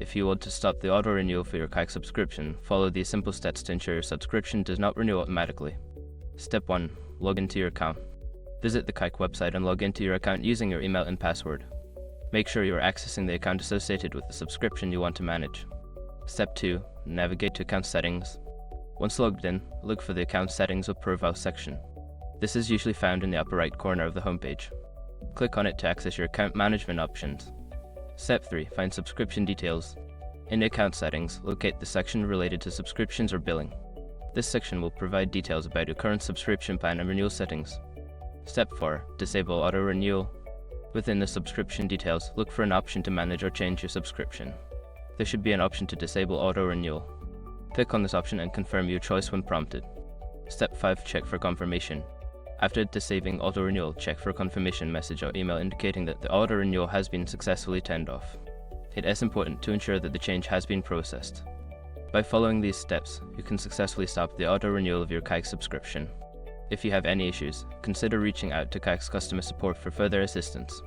If you want to stop the auto-renewal for your Kayak subscription, follow these simple steps to ensure your subscription does not renew automatically. Step 1. Log into your account. Visit the Kayak website and log into your account using your email and password. Make sure you are accessing the account associated with the subscription you want to manage. Step 2. Navigate to account settings. Once logged in, look for the account settings or profile section. This is usually found in the upper right corner of the homepage. Click on it to access your account management options. Step 3. Find subscription details. In the account settings, locate the section related to subscriptions or billing. This section will provide details about your current subscription plan and renewal settings. Step 4. Disable auto-renewal. Within the subscription details, look for an option to manage or change your subscription. There should be an option to disable auto-renewal. Click on this option and confirm your choice when prompted. Step 5. Check for confirmation. After disabling auto-renewal, check for a confirmation message or email indicating that the auto-renewal has been successfully turned off. It is important to ensure that the change has been processed. By following these steps, you can successfully stop the auto-renewal of your Kayak subscription. If you have any issues, consider reaching out to Kayak's customer support for further assistance.